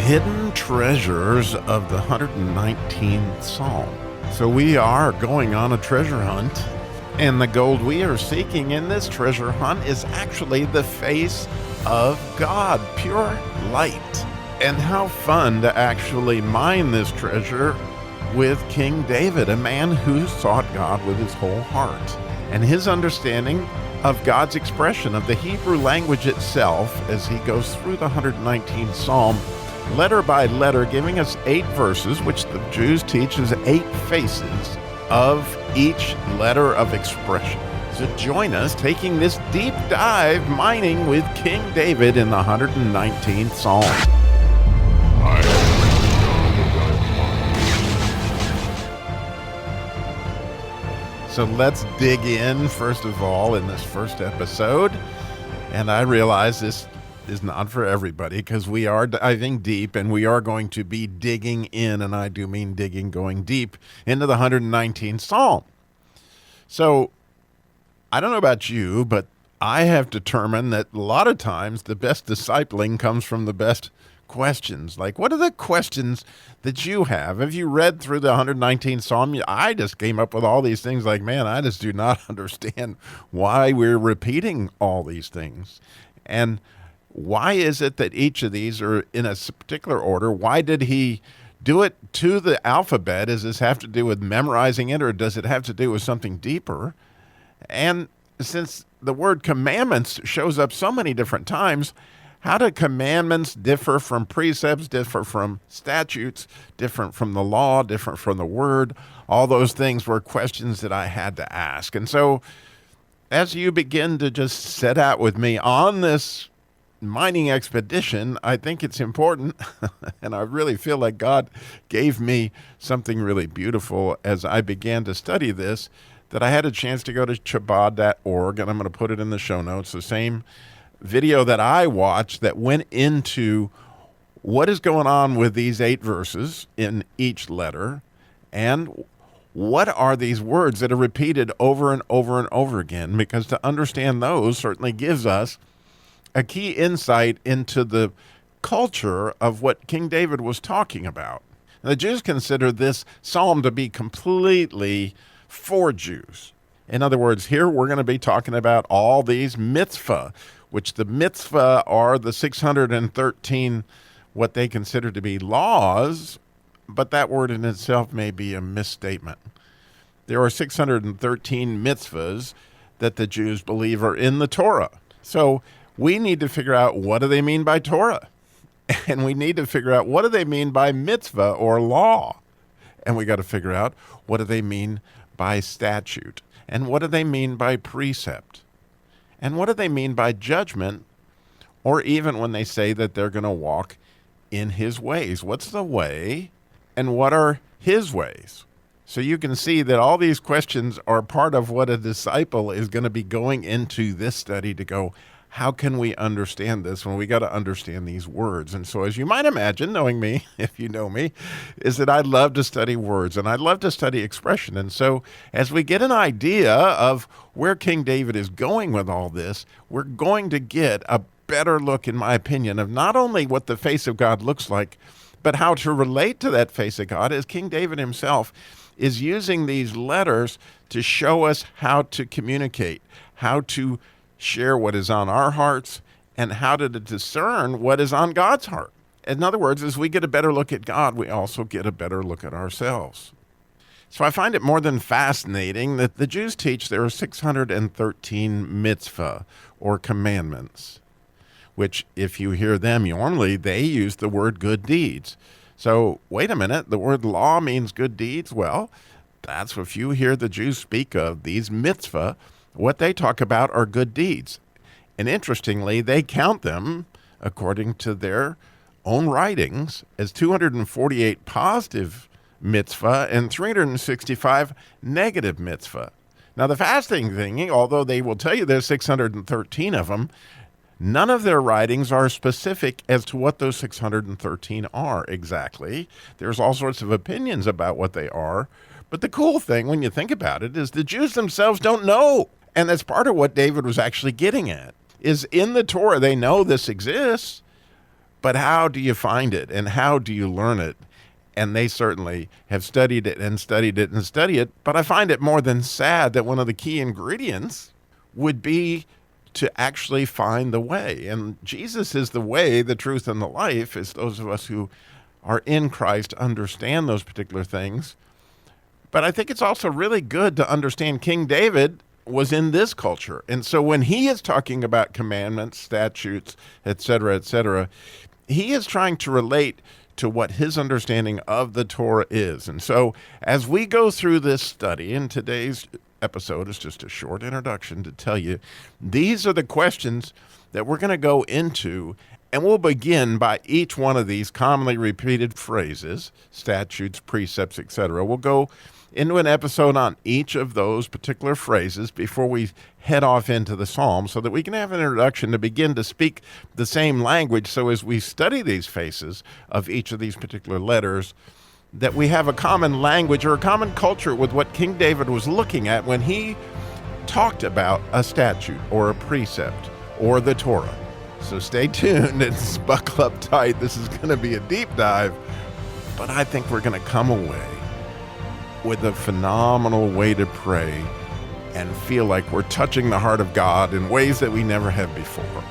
hidden treasures of the 119th Psalm. So we are going on a treasure hunt, and the gold we are seeking in this treasure hunt is actually the face of God, pure light. And how fun to actually mine this treasure with King David, a man who sought God with his whole heart. And his understanding of God's expression of the Hebrew language itself as he goes through the 119th Psalm, letter by letter, giving us 8 verses, which the Jews teach as 8 faces of each letter of expression. So join us taking this deep dive mining with King David in the 119th Psalm. So let's dig in, first of all, in this first episode. And I realize this is not for everybody because we are diving deep and we are going to be digging in, and I do mean digging, going deep into the 119th Psalm. So I don't know about you, but I have determined that a lot of times the best discipling comes from the best questions. Like, what are the questions that you have? Have you read through the 119th Psalm? I just came up with all these things like, man, I just do not understand why we're repeating all these things. And why is it that each of these are in a particular order? Why did he do it to the alphabet? Does this have to do with memorizing it, or does it have to do with something deeper? And since the word commandments shows up so many different times, how do commandments differ from precepts, differ from statutes, different from the law, different from the word? All those things were questions that I had to ask. And so as you begin to just set out with me on this mining expedition, I think it's important, and I really feel like God gave me something really beautiful as I began to study this, that I had a chance to go to chabad.org, and I'm going to put it in the show notes, the same video that I watched that went into what is going on with these 8 verses in each letter, and what are these words that are repeated over and over and over again, because to understand those certainly gives us a key insight into the culture of what King David was talking about. The Jews consider this psalm to be completely for Jews. In other words, here we're going to be talking about all these mitzvah, which the mitzvah are the 613, what they consider to be laws, but that word in itself may be a misstatement. There are 613 mitzvahs that the Jews believe are in the Torah. So we need to figure out, what do they mean by Torah? And we need to figure out, what do they mean by mitzvah or law? And we got to figure out, what do they mean by statute? And what do they mean by precept? And what do they mean by judgment? Or even when they say that they're going to walk in his ways. What's the way and what are his ways? So you can see that all these questions are part of what a disciple is going to be going into this study to go, how can we understand this when we got to understand these words? And so as you might imagine, knowing me, if you know me, is that I love to study words and I love to study expression. And so as we get an idea of where King David is going with all this, we're going to get a better look, in my opinion, of not only what the face of God looks like, but how to relate to that face of God, as King David himself is using these letters to show us how to communicate, how to share what is on our hearts, and how to discern what is on God's heart. In other words, as we get a better look at God, we also get a better look at ourselves. So I find it more than fascinating that the Jews teach there are 613 mitzvah, or commandments, which if you hear them, normally they use the word good deeds. So wait a minute, the word law means good deeds? Well, that's what you hear the Jews speak of, these mitzvah. What they talk about are good deeds. And interestingly, they count them, according to their own writings, as 248 positive mitzvah and 365 negative mitzvah. Now, the fascinating thing, although they will tell you there's 613 of them, none of their writings are specific as to what those 613 are exactly. There's all sorts of opinions about what they are. But the cool thing, when you think about it, is the Jews themselves don't know. And that's part of what David was actually getting at, is in the Torah, they know this exists, But how do you find it and how do you learn it? And they certainly have studied it and studied it and studied it. But I find it more than sad that one of the key ingredients would be to actually find the way. And Jesus is the way, the truth, and the life, as those of us who are in Christ understand those particular things. But I think it's also really good to understand King David was in this culture. And so when he is talking about commandments, statutes, etc., he is trying to relate to what his understanding of the Torah is. And so as we go through this study, and today's episode is just a short introduction to tell you, these are the questions that we're going to go into, and we'll begin by each one of these commonly repeated phrases, statutes, precepts, etc. We'll go into an episode on each of those particular phrases before we head off into the Psalm, so that we can have an introduction to begin to speak the same language. So as we study these phases of each of these particular letters, that we have a common language or a common culture with what King David was looking at when he talked about a statute or a precept or the Torah. So stay tuned and buckle up tight. This is going to be a deep dive, but I think we're going to come away with a phenomenal way to pray and feel like we're touching the heart of God in ways that we never have before.